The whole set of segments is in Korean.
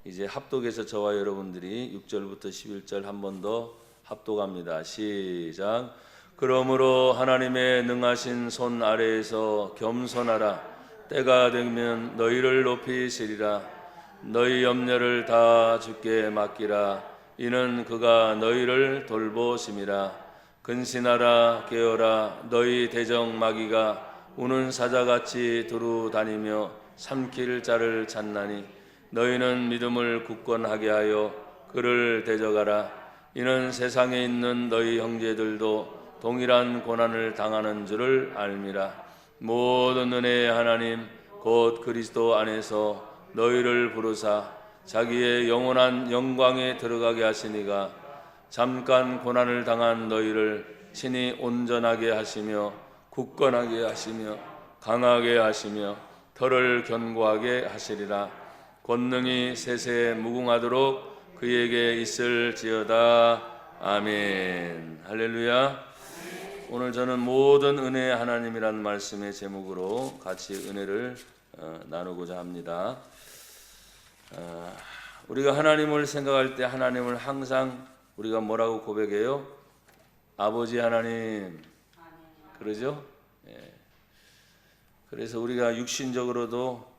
이제 합독에서 저와 여러분들이 6절부터 11절 한 번 더 합독합니다. 시작. 그러므로 하나님의 능하신 손 아래에서 겸손하라. 때가 되면 너희를 높이시리라. 너희 염려를 다 주께 맡기라. 이는 그가 너희를 돌보심이라. 근신하라. 깨어라. 너희 대적 마귀가 우는 사자같이 두루 다니며 삼킬 자를 찾나니 너희는 믿음을 굳건하게 하여 그를 대적하라. 이는 세상에 있는 너희 형제들도 동일한 고난을 당하는 줄을 알미라. 모든 은혜의 하나님 곧 그리스도 안에서 너희를 부르사 자기의 영원한 영광에 들어가게 하시니가 잠깐 고난을 당한 너희를 친히 온전하게 하시며 굳건하게 하시며 강하게 하시며 털을 견고하게 하시리라. 권능이 세세에 무궁하도록 그에게 있을지어다. 아멘. 할렐루야. 오늘 저는 모든 은혜의 하나님이라는 말씀의 제목으로 같이 은혜를 나누고자 합니다. 우리가 하나님을 생각할 때 하나님을 항상 우리가 뭐라고 고백해요? 아버지 하나님. 그러죠? 예. 그래서 우리가 육신적으로도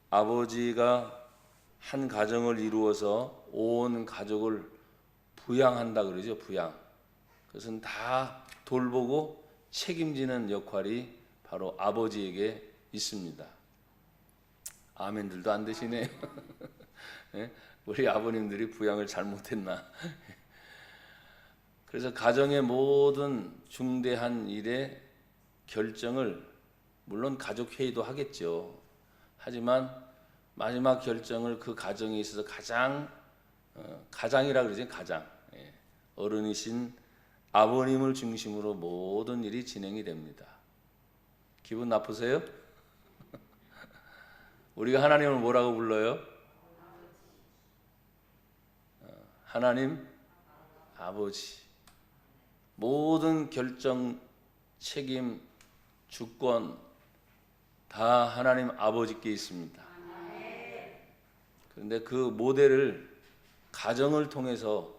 아버지가 한 가정을 이루어서 온 가족을 부양한다 그러죠. 부양. 그것은 다 돌보고 책임지는 역할이 바로 아버지에게 있습니다. 아멘들도 안 되시네요. 네? 우리 아버님들이 부양을 잘못했나. 그래서 가정의 모든 중대한 일의 결정을 물론 가족회의도 하겠죠. 하지만 마지막 결정을 그 가정에 있어서 가장이라 그러죠. 가장. 어른이신 아버님을 중심으로 모든 일이 진행이 됩니다. 기분 나쁘세요? 우리가 하나님을 뭐라고 불러요? 하나님 아버지. 모든 결정, 책임, 주권 다 하나님 아버지께 있습니다. 그런데 그 모델을 가정을 통해서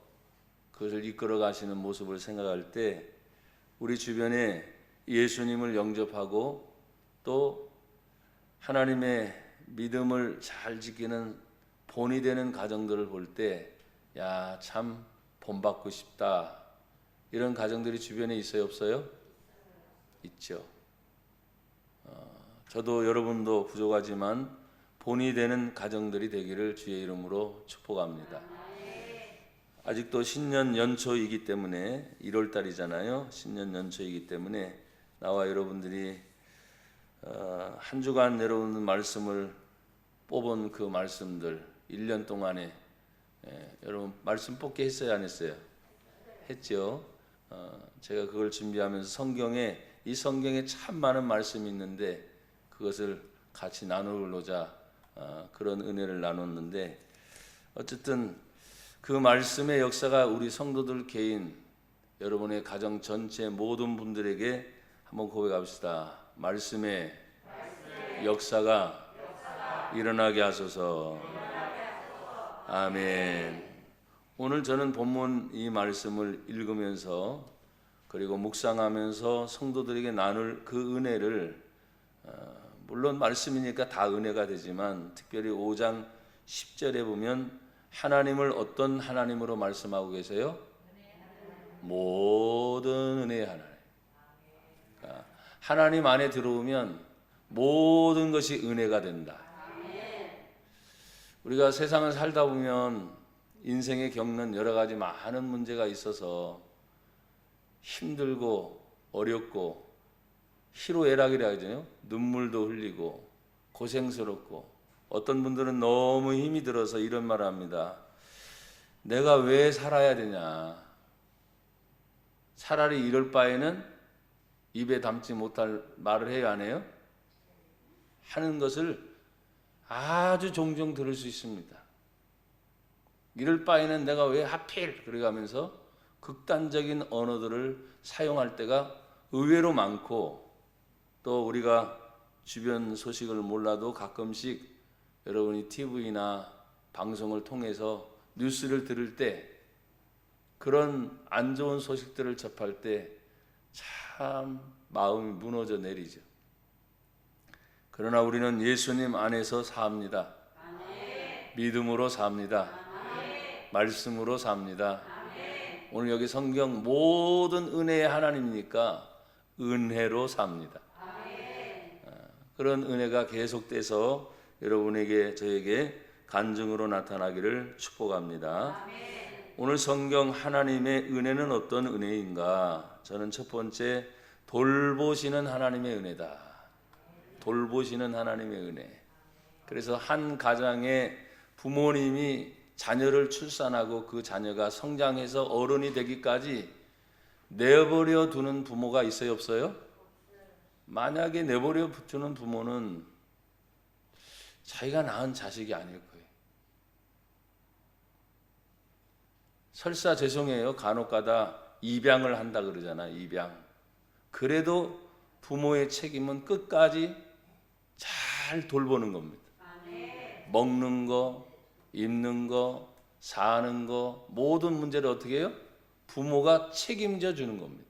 그것을 이끌어 가시는 모습을 생각할 때 우리 주변에 예수님을 영접하고 또 하나님의 믿음을 잘 지키는 본이 되는 가정들을 볼 때 야, 참 본받고 싶다. 이런 가정들이 주변에 있어요, 없어요? 있죠. 저도 여러분도 부족하지만 본이 되는 가정들이 되기를 주의 이름으로 축복합니다. 아직도 신년 연초이기 때문에 1월 달이잖아요. 신년 연초이기 때문에 나와 여러분들이 한 주간 여러분 말씀을 뽑은 그 말씀들 1년 동안에 여러분 말씀 뽑기 했어요, 안 했어요? 했죠. 제가 그걸 준비하면서 이 성경에 참 많은 말씀이 있는데 그것을 같이 나누고자 그런 은혜를 나눴는데 어쨌든 그 말씀의 역사가 우리 성도들 개인 여러분의 가정 전체 모든 분들에게 한번 고백합시다. 말씀의 역사가 일어나게 하소서. 아멘. 오늘 저는 본문 이 말씀을 읽으면서 그리고 묵상하면서 성도들에게 나눌 그 은혜를 물론 말씀이니까 다 은혜가 되지만 특별히 5장 10절에 보면 하나님을 어떤 하나님으로 말씀하고 계세요? 모든 은혜의 하나님. 그러니까 하나님 안에 들어오면 모든 것이 은혜가 된다. 우리가 세상을 살다 보면 인생에 겪는 여러 가지 많은 문제가 있어서 힘들고 어렵고 희로애락이라 하잖아요. 눈물도 흘리고 고생스럽고 어떤 분들은 너무 힘이 들어서 이런 말을 합니다. 내가 왜 살아야 되냐. 차라리 이럴 바에는 입에 담지 못할 말을 해야 안 해요? 하는 것을 아주 종종 들을 수 있습니다. 이럴 바에는 내가 왜 하필 그래가면서 극단적인 언어들을 사용할 때가 의외로 많고 또 우리가 주변 소식을 몰라도 가끔씩 여러분이 TV나 방송을 통해서 뉴스를 들을 때 그런 안 좋은 소식들을 접할 때 참 마음이 무너져 내리죠. 그러나 우리는 예수님 안에서 삽니다. 믿음으로 삽니다. 말씀으로 삽니다. 오늘 여기 성경 모든 은혜의 하나님이니까 은혜로 삽니다. 그런 은혜가 계속돼서 여러분에게 저에게 간증으로 나타나기를 축복합니다. 오늘 성경 하나님의 은혜는 어떤 은혜인가? 저는 첫 번째 돌보시는 하나님의 은혜다. 돌보시는 하나님의 은혜. 그래서 한 가정에 부모님이 자녀를 출산하고 그 자녀가 성장해서 어른이 되기까지 내버려 두는 부모가 있어요, 없어요? 만약에 내버려 두는 부모는 자기가 낳은 자식이 아닐 거예요. 설사 죄송해요. 간혹가다 입양을 한다 그러잖아요. 입양. 그래도 부모의 책임은 끝까지 잘 돌보는 겁니다. 먹는 거, 입는 거, 사는 거 모든 문제를 어떻게 해요? 부모가 책임져 주는 겁니다.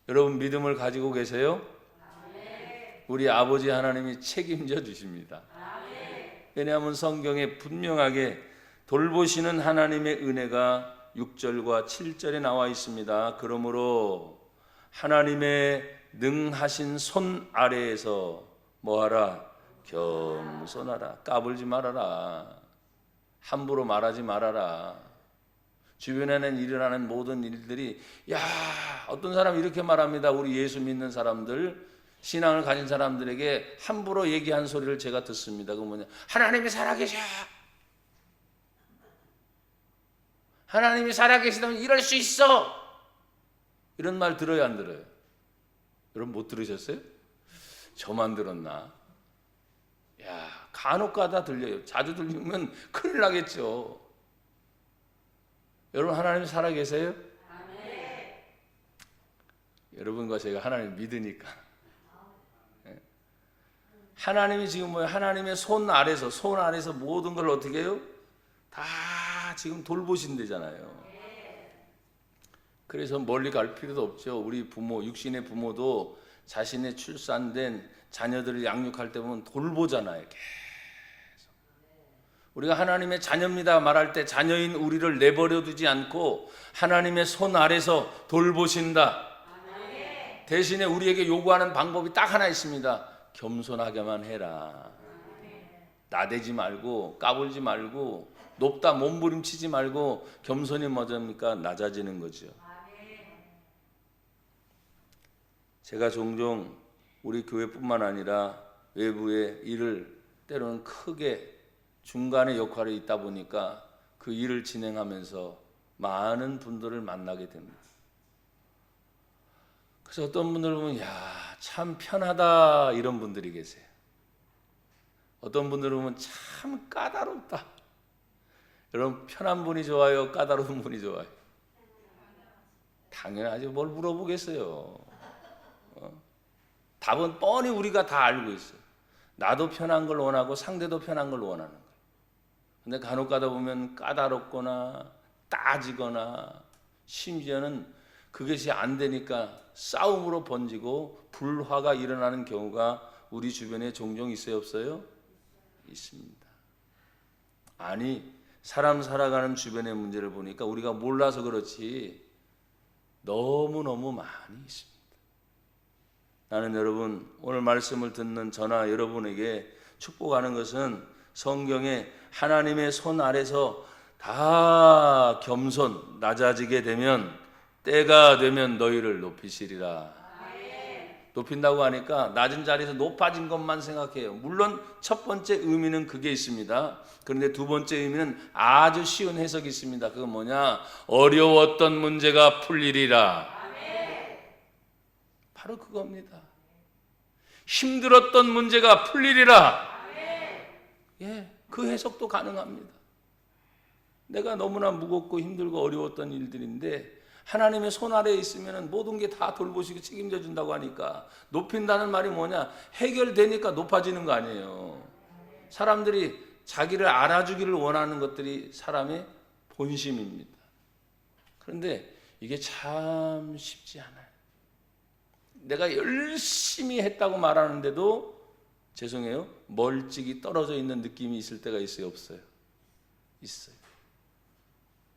여러분 믿음을 가지고 계세요? 우리 아버지 하나님이 책임져 주십니다. 왜냐하면 성경에 분명하게 돌보시는 하나님의 은혜가 6절과 7절에 나와 있습니다. 그러므로 하나님의 능하신 손 아래에서 뭐하라? 겸손하라. 까불지 말아라. 함부로 말하지 말아라. 주변에는 일어나는 모든 일들이 어떤 사람이 이렇게 말합니다. 우리 예수 믿는 사람들, 신앙을 가진 사람들에게 함부로 얘기한 소리를 제가 듣습니다. 그 뭐냐? 하나님이 살아계셔. 하나님이 살아계시다면 이럴 수 있어. 이런 말 들어요, 안 들어요? 여러분 못 들으셨어요? 저만 들었나? 간혹가다 들려요. 자주 들리면 큰일 나겠죠. 여러분 하나님 살아계세요? 여러분과 제가 하나님 믿으니까. 하나님이 지금 뭐예요? 하나님의 손 아래서 모든 걸 어떻게 해요? 다 지금 돌보신대잖아요. 그래서 멀리 갈 필요도 없죠. 우리 부모, 육신의 부모도 자신의 출산된 자녀들을 양육할 때 보면 돌보잖아요. 계속. 우리가 하나님의 자녀입니다 말할 때 자녀인 우리를 내버려 두지 않고 하나님의 손 아래서 돌보신다. 대신에 우리에게 요구하는 방법이 딱 하나 있습니다. 겸손하게만 해라. 나대지 말고 까불지 말고 높다 몸부림치지 말고 겸손이 뭐랍니까? 낮아지는 거죠. 제가 종종 우리 교회뿐만 아니라 외부의 일을 때로는 크게 중간의 역할이 있다 보니까 그 일을 진행하면서 많은 분들을 만나게 됩니다. 그래서 어떤 분들 보면 참 편하다 이런 분들이 계세요. 어떤 분들 보면 참 까다롭다. 여러분 편한 분이 좋아요? 까다로운 분이 좋아요? 당연하죠. 뭘 물어보겠어요. 답은 뻔히 우리가 다 알고 있어요. 나도 편한 걸 원하고 상대도 편한 걸 원하는 거예요. 근데 간혹 가다 보면 까다롭거나 따지거나 심지어는 그것이 안 되니까 싸움으로 번지고 불화가 일어나는 경우가 우리 주변에 종종 있어요, 없어요? 있습니다. 아니, 사람 살아가는 주변의 문제를 보니까 우리가 몰라서 그렇지 너무너무 많이 있습니다. 나는 여러분 오늘 말씀을 듣는 저나 여러분에게 축복하는 것은 성경에 하나님의 손 아래서 다 겸손 낮아지게 되면 때가 되면 너희를 높이시리라. 높인다고 하니까 낮은 자리에서 높아진 것만 생각해요. 물론 첫 번째 의미는 그게 있습니다. 그런데 두 번째 의미는 아주 쉬운 해석이 있습니다. 그건 뭐냐? 어려웠던 문제가 풀리리라. 바로 그겁니다. 힘들었던 문제가 풀리리라. 그 해석도 가능합니다. 내가 너무나 무겁고 힘들고 어려웠던 일들인데 하나님의 손 아래에 있으면 모든 게 다 돌보시고 책임져 준다고 하니까 높인다는 말이 뭐냐? 해결되니까 높아지는 거 아니에요. 사람들이 자기를 알아주기를 원하는 것들이 사람의 본심입니다. 그런데 이게 참 쉽지 않아요. 내가 열심히 했다고 말하는데도 죄송해요, 멀찍이 떨어져 있는 느낌이 있을 때가 있어요, 없어요? 있어요.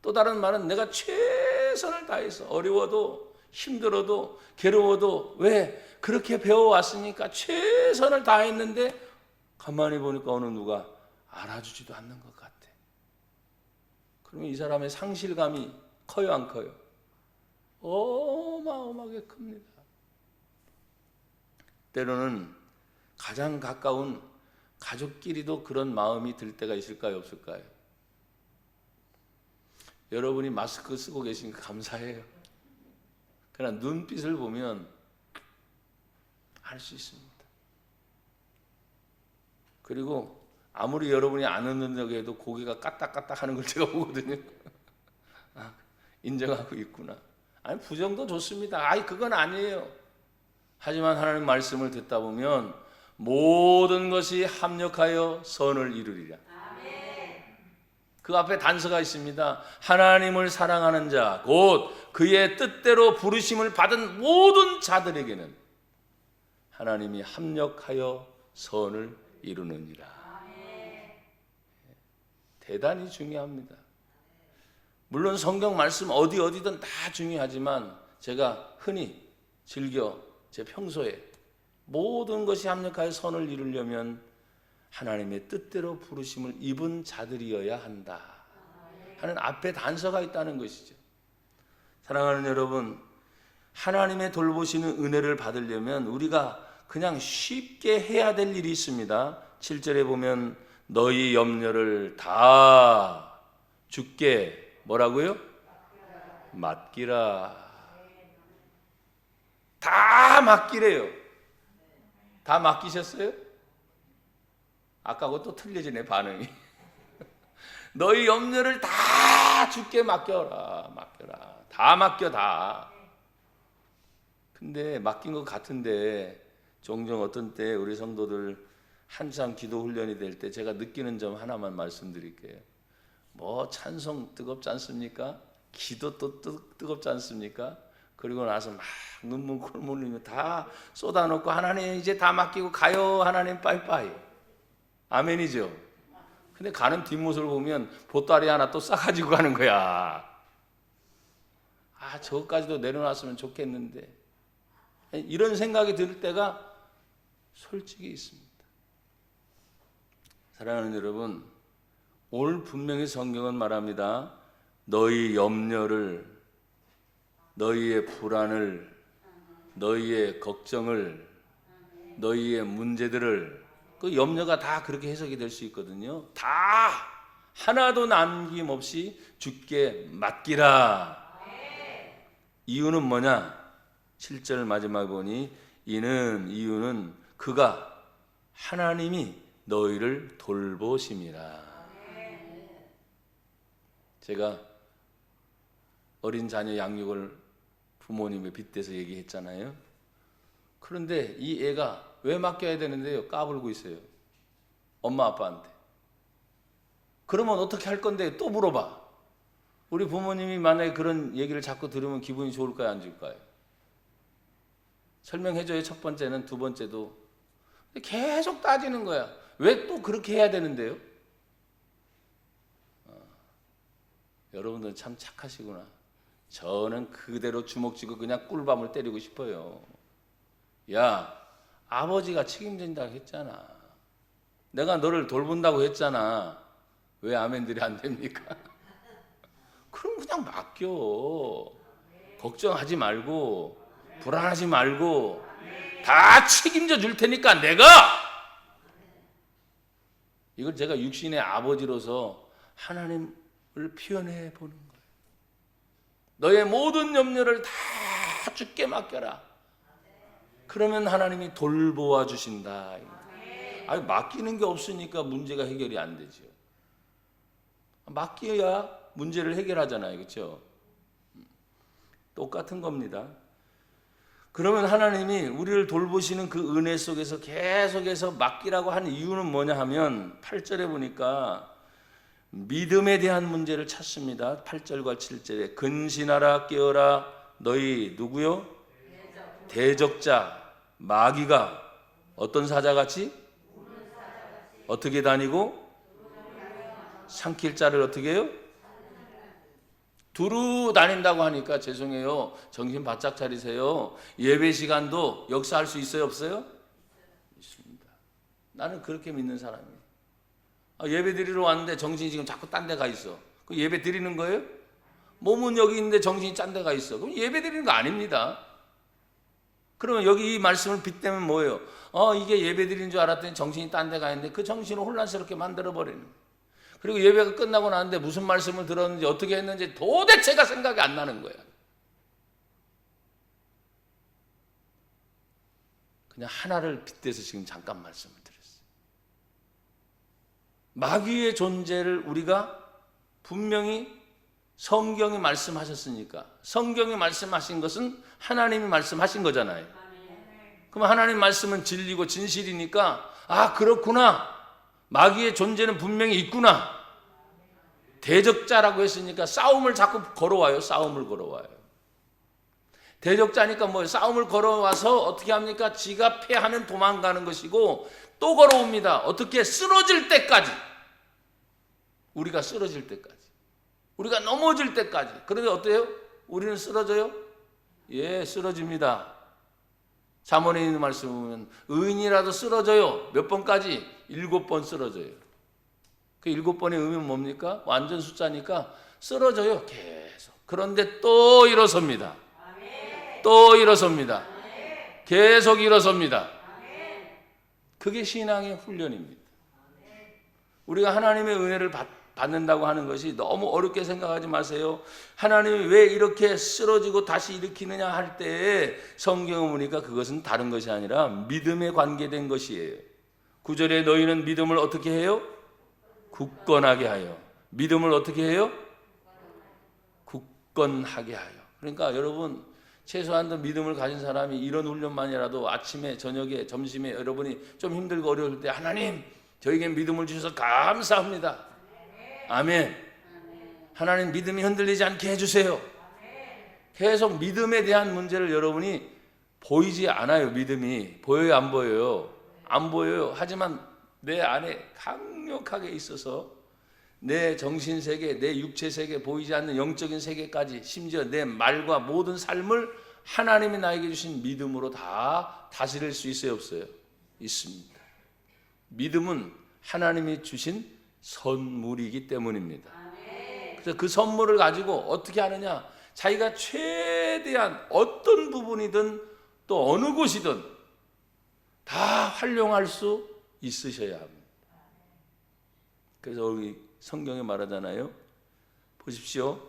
또 다른 말은 내가 최선을 다해서 어려워도 힘들어도 괴로워도 왜 그렇게 배워왔으니까 최선을 다했는데 가만히 보니까 어느 누가 알아주지도 않는 것 같아. 그러면 이 사람의 상실감이 커요, 안 커요? 어마어마하게 큽니다. 때로는 가장 가까운 가족끼리도 그런 마음이 들 때가 있을까요, 없을까요? 여러분이 마스크 쓰고 계신 거 감사해요. 그러나 눈빛을 보면 알 수 있습니다. 그리고 아무리 여러분이 안 웃는다고 해도 고개가 까딱까딱 하는 걸 제가 보거든요. 아, 인정하고 있구나. 아니, 부정도 좋습니다. 아이, 그건 아니에요. 하지만 하나님 말씀을 듣다 보면 모든 것이 합력하여 선을 이루리라. 그 앞에 단서가 있습니다. 하나님을 사랑하는 자, 곧 그의 뜻대로 부르심을 받은 모든 자들에게는 하나님이 합력하여 선을 이루느니라. 대단히 중요합니다. 물론 성경 말씀 어디든 다 중요하지만 제가 흔히 즐겨 제 평소에 모든 것이 합력하여 선을 이루려면 하나님의 뜻대로 부르심을 입은 자들이어야 한다 하는 앞에 단서가 있다는 것이죠. 사랑하는 여러분, 하나님의 돌보시는 은혜를 받으려면 우리가 그냥 쉽게 해야 될 일이 있습니다. 7절에 보면 너희 염려를 다 주께 뭐라고요? 맡기라. 다 맡기래요. 다 맡기셨어요? 아까 그것도 틀려지네, 반응이. 너희 염려를 다 주께 맡겨라. 다 맡겨, 다. 근데 맡긴 것 같은데 종종 어떤 때 우리 성도들 한참 기도 훈련이 될 때 제가 느끼는 점 하나만 말씀드릴게요. 뭐 찬송 뜨겁지 않습니까? 기도 또 뜨겁지 않습니까? 그리고 나서 막 눈물 콧물 흘리며 다 쏟아놓고 하나님 이제 다 맡기고 가요. 하나님 빠이빠이. 아멘이죠. 근데 가는 뒷모습을 보면 보따리 하나 또 싸가지고 가는 거야. 아, 저것까지도 내려놨으면 좋겠는데. 이런 생각이 들 때가 솔직히 있습니다. 사랑하는 여러분, 오늘 분명히 성경은 말합니다. 너희 염려를, 너희의 불안을, 너희의 걱정을, 너희의 문제들을, 그 염려가 다 그렇게 해석이 될 수 있거든요. 다 하나도 남김없이 주께 맡기라. 이유는 뭐냐? 7절 마지막에 보니 이유는 그가 하나님이 너희를 돌보심이라. 제가 어린 자녀 양육을 부모님의 빗대서 얘기했잖아요. 그런데 이 애가 왜 맡겨야 되는데요? 까불고 있어요. 엄마 아빠한테. 그러면 어떻게 할 건데 또 물어봐. 우리 부모님이 만약에 그런 얘기를 자꾸 들으면 기분이 좋을까요, 안 좋을까요? 설명해줘요. 첫 번째는, 두 번째도. 계속 따지는 거야. 왜 또 그렇게 해야 되는데요? 여러분들 참 착하시구나. 저는 그대로 주먹 쥐고 그냥 꿀밤을 때리고 싶어요. 야, 아버지가 책임진다고 했잖아. 내가 너를 돌본다고 했잖아. 왜 아멘들이 안 됩니까? 그럼 그냥 맡겨. 걱정하지 말고, 불안하지 말고, 다 책임져 줄 테니까 내가! 이걸 제가 육신의 아버지로서 하나님을 표현해 보는 거예요. 너의 모든 염려를 다 주께 맡겨라. 그러면 하나님이 돌보아 주신다. 아니, 맡기는 게 없으니까 문제가 해결이 안 되죠. 맡겨야 문제를 해결하잖아요. 그렇죠? 똑같은 겁니다. 그러면 하나님이 우리를 돌보시는 그 은혜 속에서 계속해서 맡기라고 하는 이유는 뭐냐 하면 8절에 보니까 믿음에 대한 문제를 찾습니다. 8절과 7절에 근신하라 깨어라 너희 누구요? 대적자 마귀가 어떤 사자같이 어떻게 다니고 삼킬 자를 어떻게 해요? 두루 다닌다고 하니까 죄송해요. 정신 바짝 차리세요. 예배 시간도 역사할 수 있어요? 없어요? 있습니다. 나는 그렇게 믿는 사람이에요. 예배 드리러 왔는데 정신이 지금 자꾸 딴 데 가 있어. 그 예배 드리는 거예요? 몸은 여기 있는데 정신이 딴 데 가 있어. 그럼 예배 드리는 거 아닙니다. 그러면 여기 이 말씀을 빗대면 뭐예요? 이게 예배 드리는 줄 알았더니 정신이 딴 데 가 있는데 그 정신을 혼란스럽게 만들어버리는 거예요. 그리고 예배가 끝나고 나는데 무슨 말씀을 들었는지 어떻게 했는지 도대체가 생각이 안 나는 거야. 그냥 하나를 빗대서 지금 잠깐 말씀을 드렸어요. 마귀의 존재를 우리가 분명히 성경이 말씀하셨으니까, 성경이 말씀하신 것은 하나님이 말씀하신 거잖아요. 그럼 하나님 말씀은 진리고 진실이니까 그렇구나. 마귀의 존재는 분명히 있구나. 대적자라고 했으니까 싸움을 자꾸 걸어와요. 싸움을 걸어와요. 대적자니까 뭐예요? 싸움을 걸어와서 어떻게 합니까? 지가 패하면 도망가는 것이고 또 걸어옵니다. 어떻게? 쓰러질 때까지. 우리가 쓰러질 때까지. 우리가 넘어질 때까지. 그런데 어때요? 우리는 쓰러져요? 예, 쓰러집니다. 잠언에 있는 말씀을 보면 의인이라도 쓰러져요. 몇 번까지? 7번 쓰러져요. 그 7번의 의미는 뭡니까? 완전 숫자니까 쓰러져요. 계속. 그런데 또 일어섭니다. 또 일어섭니다. 계속 일어섭니다. 그게 신앙의 훈련입니다. 우리가 하나님의 은혜를 받는다고 하는 것이 너무 어렵게 생각하지 마세요. 하나님이 왜 이렇게 쓰러지고 다시 일으키느냐 할 때에 성경을 보니까 그것은 다른 것이 아니라 믿음에 관계된 것이에요. 9절에 너희는 믿음을 어떻게 해요? 굳건하게 하여. 믿음을 어떻게 해요? 굳건하게 하여. 그러니까 여러분 최소한도 믿음을 가진 사람이 이런 훈련만이라도 아침에 저녁에 점심에 여러분이 좀 힘들고 어려울 때 하나님 저에게 믿음을 주셔서 감사합니다. 아멘. 하나님 믿음이 흔들리지 않게 해주세요. 계속 믿음에 대한 문제를 여러분이 보이지 않아요. 믿음이 보여요? 안 보여요? 안 보여요. 하지만 내 안에 강력하게 있어서 내 정신세계, 내 육체세계, 보이지 않는 영적인 세계까지 심지어 내 말과 모든 삶을 하나님이 나에게 주신 믿음으로 다 다스릴 수 있어요? 없어요? 있습니다. 믿음은 하나님이 주신 선물이기 때문입니다. 그래서 그 선물을 가지고 어떻게 하느냐? 자기가 최대한 어떤 부분이든 또 어느 곳이든 다 활용할 수 있으셔야 합니다. 그래서 우리 성경에 말하잖아요. 보십시오.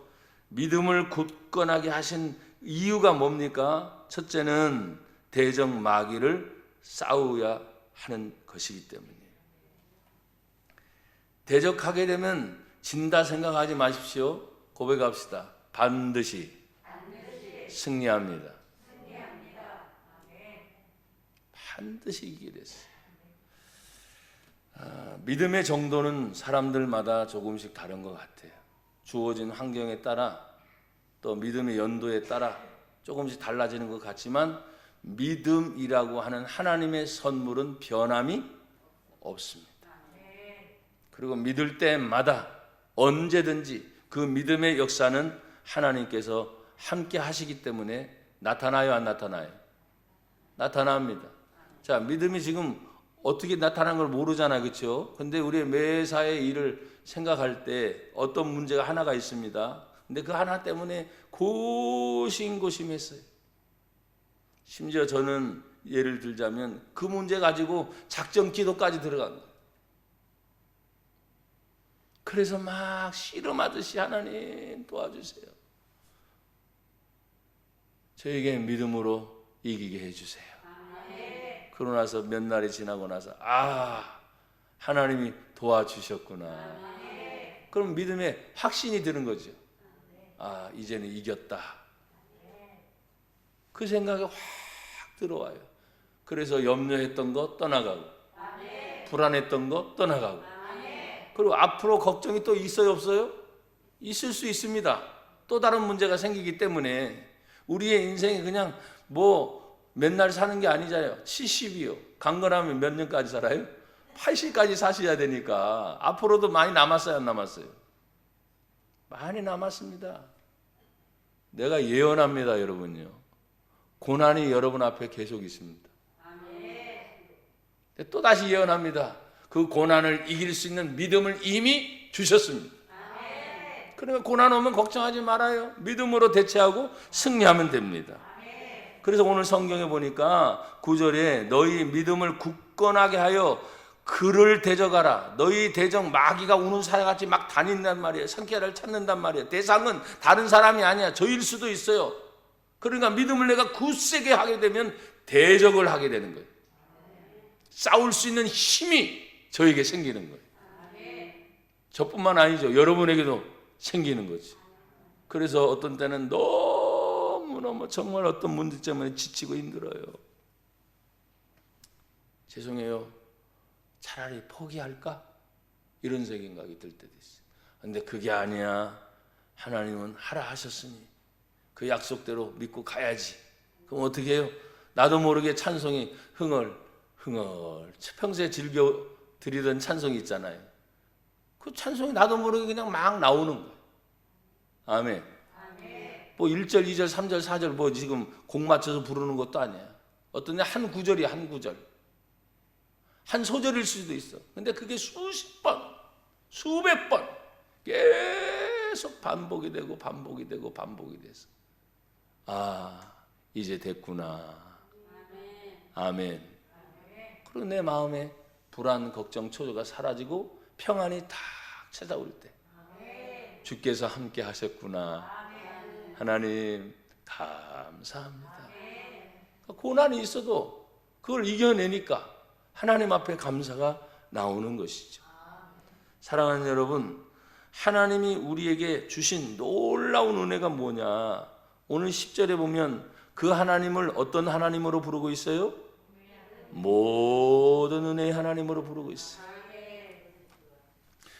믿음을 굳건하게 하신 이유가 뭡니까? 첫째는 대적 마귀를 싸워야 하는 것이기 때문이에요. 대적하게 되면 진다 생각하지 마십시오. 고백합시다. 반드시 승리합니다. 반드시 이기게 됐어요. 믿음의 정도는 사람들마다 조금씩 다른 것 같아요. 주어진 환경에 따라 또 믿음의 연도에 따라 조금씩 달라지는 것 같지만 믿음이라고 하는 하나님의 선물은 변함이 없습니다. 그리고 믿을 때마다 언제든지 그 믿음의 역사는 하나님께서 함께 하시기 때문에 나타나요? 안 나타나요? 나타납니다. 자, 믿음이 지금 어떻게 나타나는 걸 모르잖아요. 그렇죠? 근데 우리의 매사의 일을 생각할 때 어떤 문제가 하나가 있습니다. 근데 그 하나 때문에 고심고심했어요. 심지어 저는 예를 들자면 그 문제 가지고 작전 기도까지 들어간 거예요. 그래서 막 씨름하듯이 하나님 도와주세요. 저에게 믿음으로 이기게 해주세요. 그러고 나서 몇 날이 지나고 나서 하나님이 도와주셨구나. 그럼 믿음에 확신이 드는 거죠. 이제는 이겼다. 그 생각이 확 들어와요. 그래서 염려했던 거 떠나가고, 불안했던 거 떠나가고, 그리고 앞으로 걱정이 또 있어요, 없어요? 있을 수 있습니다. 또 다른 문제가 생기기 때문에 우리의 인생이 그냥 뭐 맨날 사는 게 아니잖아요. 70이요. 강건하면 몇 년까지 살아요? 80까지 사셔야 되니까 앞으로도 많이 남았어요, 안 남았어요? 많이 남았습니다. 내가 예언합니다, 여러분요. 고난이 여러분 앞에 계속 있습니다. 또 다시 예언합니다. 그 고난을 이길 수 있는 믿음을 이미 주셨습니다. 그러니까 고난 오면 걱정하지 말아요. 믿음으로 대체하고 승리하면 됩니다. 그래서 오늘 성경에 보니까 9절에 너희 믿음을 굳건하게 하여 그를 대적하라. 너희 대적 마귀가 우는 사자같이 막 다닌단 말이에요. 상쾌를 찾는단 말이에요. 대상은 다른 사람이 아니야. 저일 수도 있어요. 그러니까 믿음을 내가 굳세게 하게 되면 대적을 하게 되는 거예요. 싸울 수 있는 힘이 저에게 생기는 거예요. 저뿐만 아니죠. 여러분에게도 생기는 거지. 그래서 어떤 때는 너무너무 정말 어떤 문제 때문에 지치고 힘들어요. 죄송해요. 차라리 포기할까? 이런 생각이 들 때도 있어요. 근데 그게 아니야. 하나님은 하라 하셨으니 그 약속대로 믿고 가야지. 그럼 어떻게 해요? 나도 모르게 찬송이 흥얼 평소에 즐겨 드리던 찬송이 있잖아요. 그 찬송이 나도 모르게 그냥 막 나오는 거예요. 아멘. 뭐 1절, 2절, 3절, 4절 뭐 지금 곡 맞춰서 부르는 것도 아니야. 어떤 한 구절이야, 한 구절. 한 소절일 수도 있어. 근데 그게 수십 번, 수백 번 계속 반복이 되고 반복이 되고 반복이 돼서 아, 이제 됐구나. 아멘. 그리고 내 마음에 불안, 걱정, 초조가 사라지고 평안이 탁 찾아올 때 주께서 함께 하셨구나. 하나님 감사합니다. 고난이 있어도 그걸 이겨내니까 하나님 앞에 감사가 나오는 것이죠. 사랑하는 여러분, 하나님이 우리에게 주신 놀라운 은혜가 뭐냐? 오늘 10절에 보면 그 하나님을 어떤 하나님으로 부르고 있어요? 모든 은혜의 하나님으로 부르고 있어요.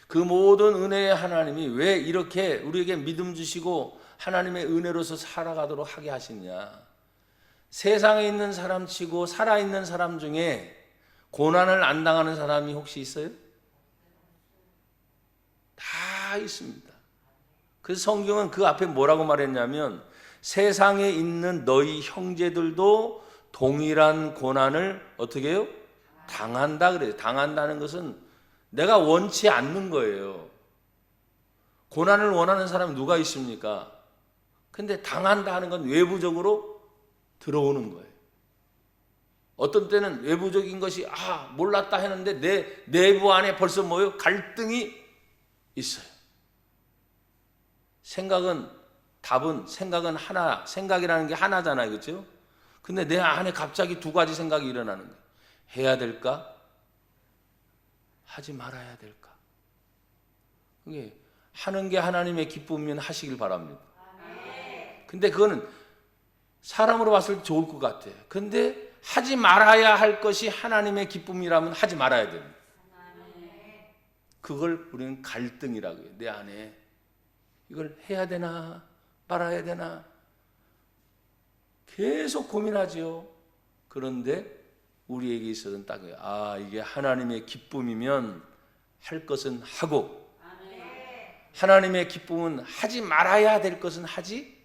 그 모든 은혜의 하나님이 왜 이렇게 우리에게 믿음 주시고 하나님의 은혜로서 살아가도록 하게 하시냐? 세상에 있는 사람 치고 살아있는 사람 중에 고난을 안 당하는 사람이 혹시 있어요? 다 있습니다. 그래서 성경은 그 앞에 뭐라고 말했냐면 세상에 있는 너희 형제들도 동일한 고난을 어떻게 해요? 당한다 그래요. 당한다는 것은 내가 원치 않는 거예요. 고난을 원하는 사람이 누가 있습니까? 근데 당한다 하는 건 외부적으로 들어오는 거예요. 어떤 때는 외부적인 것이 몰랐다 했는데 내 내부 안에 벌써 뭐예요? 갈등이 있어요. 생각은 하나, 생각이라는 게 하나잖아요. 그렇죠? 근데 내 안에 갑자기 두 가지 생각이 일어나는 거예요. 해야 될까? 하지 말아야 될까? 그게 하는 게 하나님의 기쁨이면 하시길 바랍니다. 근데 그거는 사람으로 봤을 때 좋을 것 같아요. 근데 하지 말아야 할 것이 하나님의 기쁨이라면 하지 말아야 됩니다. 그걸 우리는 갈등이라고 해요. 내 안에 이걸 해야 되나 말아야 되나 계속 고민하죠. 그런데 우리에게 있어서는 딱 이게 하나님의 기쁨이면 할 것은 하고 하나님의 기쁨은 하지 말아야 될 것은 하지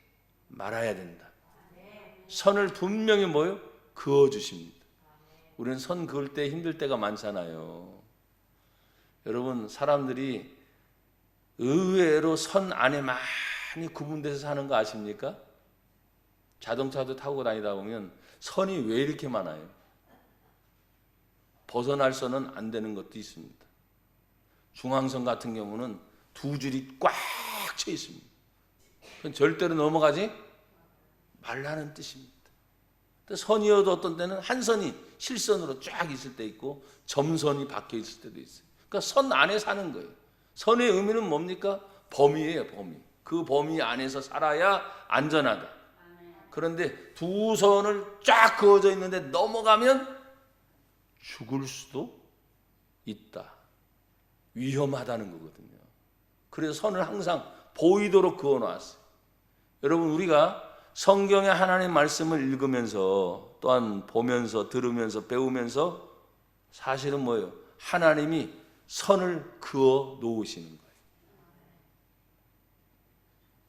말아야 된다. 선을 분명히 뭐요? 그어주십니다. 우리는 선 그을 때 힘들 때가 많잖아요. 여러분, 사람들이 의외로 선 안에 많이 구분돼서 사는 거 아십니까? 자동차도 타고 다니다 보면 선이 왜 이렇게 많아요? 벗어날 선은 안 되는 것도 있습니다. 중앙선 같은 경우는 두 줄이 꽉 쳐 있습니다. 그건 절대로 넘어가지 말라는 뜻입니다. 선이어도 어떤 때는 한 선이 실선으로 쫙 있을 때 있고 점선이 박혀 있을 때도 있어요. 그러니까 선 안에 사는 거예요. 선의 의미는 뭡니까? 범위예요, 범위. 그 범위 안에서 살아야 안전하다. 그런데 두 선을 쫙 그어져 있는데 넘어가면 죽을 수도 있다. 위험하다는 거거든요. 그래서 선을 항상 보이도록 그어 놨어요. 여러분, 우리가 성경의 하나님 말씀을 읽으면서 또한 보면서 들으면서 배우면서 사실은 뭐예요? 하나님이 선을 그어 놓으시는 거예요.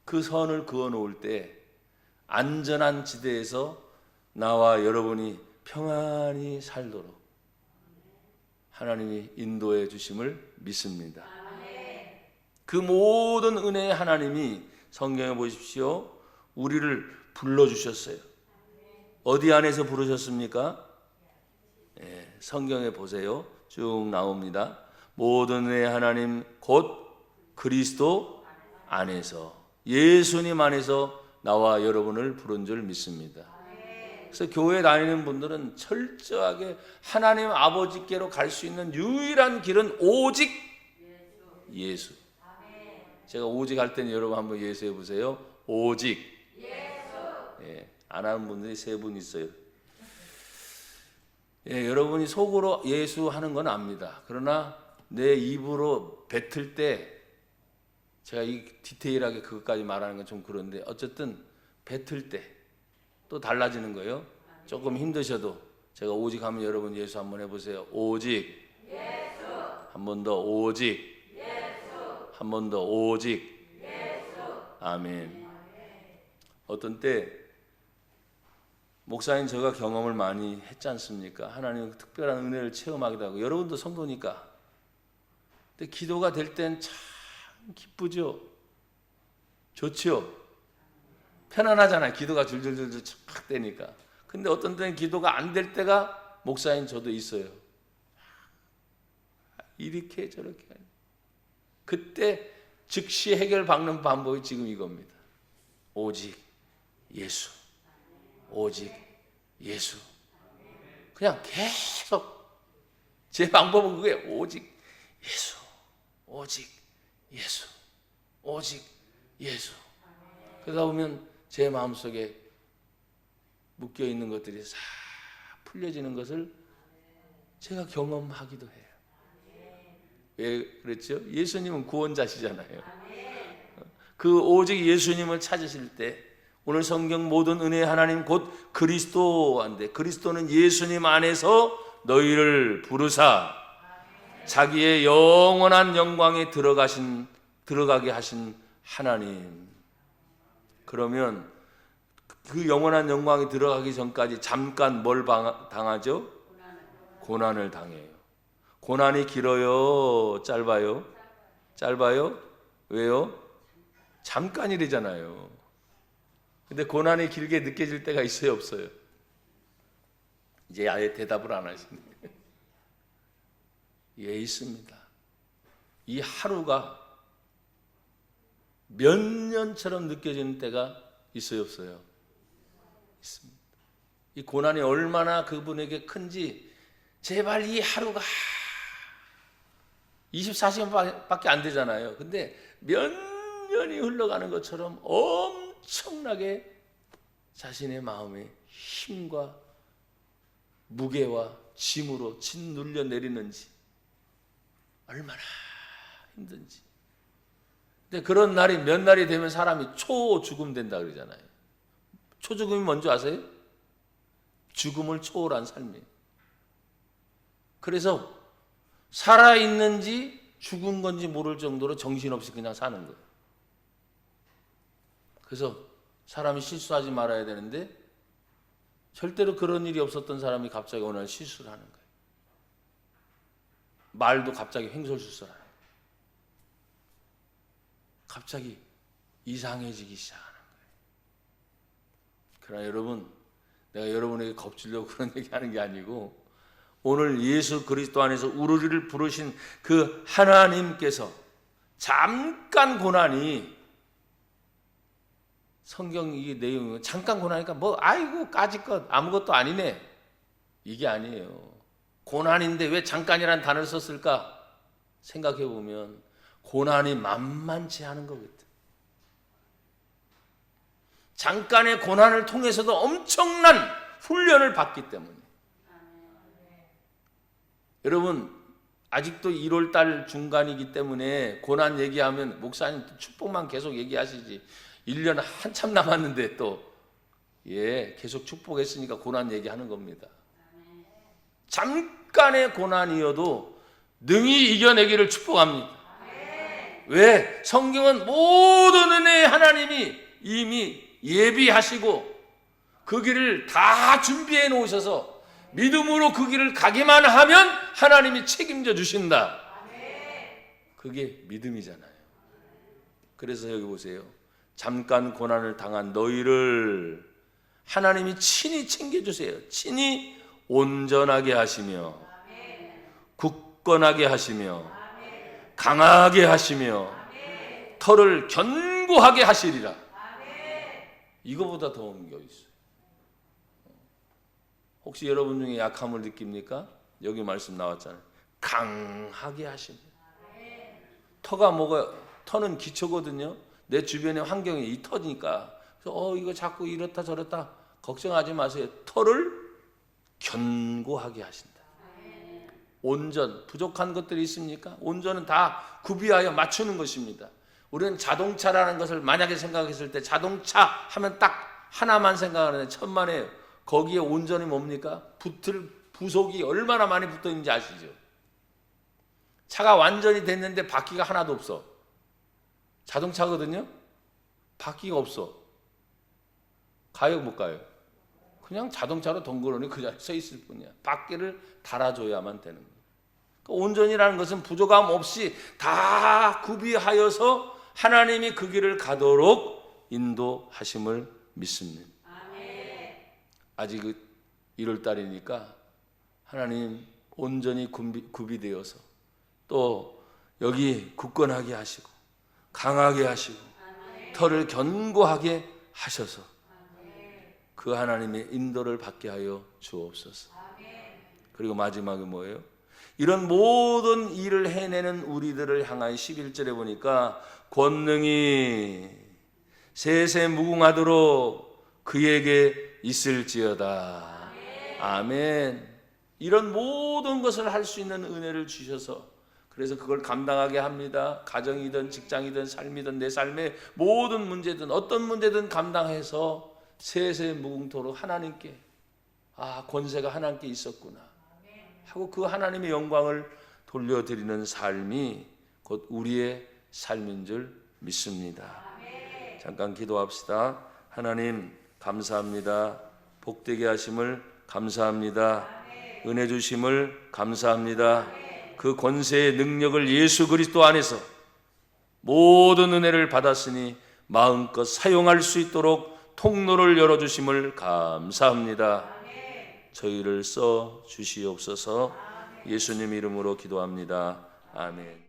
그 선을 그어 놓을 때 안전한 지대에서 나와 여러분이 평안히 살도록 하나님이 인도해 주심을 믿습니다. 그 모든 은혜의 하나님이 성경에 보십시오. 우리를 불러주셨어요. 어디 안에서 부르셨습니까? 성경에 보세요. 쭉 나옵니다. 모든 은혜의 하나님 곧 그리스도 안에서, 예수님 안에서 나와 여러분을 부른 줄 믿습니다. 그래서 교회 다니는 분들은 철저하게 하나님 아버지께로 갈 수 있는 유일한 길은 오직 예수. 제가 오직 할 때는 여러분 한번 예수해 보세요. 오직 예수. 안 하는 분들이 3분 있어요. 여러분이 속으로 예수 하는 건 압니다. 그러나 내 입으로 뱉을 때, 제가 이 디테일하게 그것까지 말하는 건 좀 그런데 어쨌든 뱉을 때 또 달라지는 거예요. 조금 힘드셔도 제가 오직 하면 여러분 예수 한번 해보세요. 오직 예수. 한 번 더 오직 예수. 한 번 더 오직 예수. 아멘. 어떤 때 목사님 제가 경험을 많이 했지 않습니까? 하나님 특별한 은혜를 체험하기도 하고, 여러분도 성도니까. 근데 기도가 될 땐 참 기쁘죠. 좋죠. 편안하잖아요. 기도가 줄줄줄줄 쫙 되니까. 근데 어떤 때는 기도가 안 될 때가 목사인 저도 있어요. 이렇게 저렇게. 그때 즉시 해결 받는 방법이 지금 이겁니다. 오직 예수. 오직 예수. 그냥 계속 제 방법은 그게 오직 예수. 오직 예수. 오직 예수. 그러다 보면 제 마음속에 묶여있는 것들이 싹 풀려지는 것을 제가 경험하기도 해요. 왜 그랬죠? 예수님은 구원자시잖아요. 그 오직 예수님을 찾으실 때, 오늘 성경 모든 은혜의 하나님 곧 그리스도인데, 그리스도는 예수님 안에서 너희를 부르사 자기의 영원한 영광에 들어가게 하신 하나님. 그러면 그 영원한 영광에 들어가기 전까지 잠깐 뭘 당하죠? 고난을 당해요. 고난이 길어요? 짧아요? 짧아요? 왜요? 잠깐이래잖아요. 근데 고난이 길게 느껴질 때가 있어요, 없어요? 이제 아예 대답을 안 하시네. 예, 있습니다. 이 하루가 몇 년처럼 느껴지는 때가 있어요, 없어요? 있습니다. 이 고난이 얼마나 그분에게 큰지, 제발 이 하루가 24시간밖에 안 되잖아요. 근데 몇 년이 흘러가는 것처럼 엄청나게 자신의 마음에 힘과 무게와 짐으로 짓눌려 내리는지, 얼마나 힘든지. 근데 그런 날이 몇 날이 되면 사람이 초죽음 된다 그러잖아요. 초죽음이 뭔지 아세요? 죽음을 초월한 삶이에요. 그래서 살아있는지 죽은 건지 모를 정도로 정신없이 그냥 사는 거예요. 그래서 사람이 실수하지 말아야 되는데 절대로 그런 일이 없었던 사람이 갑자기 어느 날 실수를 하는 거예요. 말도 갑자기 횡설수설하는 거예요. 갑자기 이상해지기 시작하는 거예요. 그러나 여러분, 내가 여러분에게 겁주려고 그런 얘기하는 게 아니고, 오늘 예수 그리스도 안에서 우리를 부르신 그 하나님께서 잠깐 고난이, 성경 이 내용은 잠깐 고난이니까 뭐 아이고 까짓것 아무것도 아니네, 이게 아니에요. 고난인데 왜 잠깐이라는 단어를 썼을까 생각해 보면 고난이 만만치 않은 거거든. 잠깐의 고난을 통해서도 엄청난 훈련을 받기 때문에. 여러분 아직도 1월달 중간이기 때문에 고난 얘기하면 목사님 축복만 계속 얘기하시지 1년 한참 남았는데 또 계속 축복했으니까 고난 얘기하는 겁니다. 잠깐의 고난이어도 능히 이겨내기를 축복합니다. 왜? 성경은 모든 은혜의 하나님이 이미 예비하시고 그 길을 다 준비해 놓으셔서 믿음으로 그 길을 가기만 하면 하나님이 책임져 주신다. 그게 믿음이잖아요. 그래서 여기 보세요. 잠깐 고난을 당한 너희를 하나님이 친히 챙겨주세요. 친히 온전하게 하시며 굳건하게 하시며 강하게 하시며 털을 견고하게 하시리라. 이거보다 더 옮겨 있어요. 혹시 여러분 중에 약함을 느낍니까? 여기 말씀 나왔잖아요. 강하게 하십니다. 터가 뭐가, 터는 기초거든요. 내 주변의 환경이 이 터니까. 그래서 이거 자꾸 이렇다 저렇다 걱정하지 마세요. 터를 견고하게 하신다. 온전, 부족한 것들이 있습니까? 온전은 다 구비하여 맞추는 것입니다. 우리는 자동차라는 것을 만약에 생각했을 때 자동차 하면 딱 하나만 생각하는데 천만에요. 거기에 온전이 뭡니까? 붙을 부속이 얼마나 많이 붙어 있는지 아시죠? 차가 완전히 됐는데 바퀴가 하나도 없어. 자동차거든요. 바퀴가 없어. 가요 못 가요? 그냥 자동차로 덩그러니 그 자리에 서 있을 뿐이야. 바퀴를 달아줘야만 되는 거예요. 그러니까 온전이라는 것은 부족함 없이 다 구비하여서 하나님이 그 길을 가도록 인도하심을 믿습니다. 아직 1월달이니까 하나님 온전히 구비되어서 또 여기 굳건하게 하시고 강하게 하시고 털을 견고하게 하셔서 그 하나님의 인도를 받게 하여 주옵소서. 그리고 마지막에 뭐예요? 이런 모든 일을 해내는 우리들을 향하여 11절에 보니까 권능이 세세 무궁하도록 그에게 있을지어다. 아멘. 이런 모든 것을 할 수 있는 은혜를 주셔서 그래서 그걸 감당하게 합니다. 가정이든 직장이든 삶이든 내 삶의 모든 문제든 어떤 문제든 감당해서 세세 무궁토록 하나님께 권세가 하나님께 있었구나 하고 그 하나님의 영광을 돌려드리는 삶이 곧 우리의 삶인 줄 믿습니다. 잠깐 기도합시다. 하나님 감사합니다. 복되게 하심을 감사합니다. 은혜 주심을 감사합니다. 그 권세의 능력을 예수 그리스도 안에서 모든 은혜를 받았으니 마음껏 사용할 수 있도록 통로를 열어주심을 감사합니다. 저희를 써 주시옵소서. 예수님 이름으로 기도합니다. 아멘.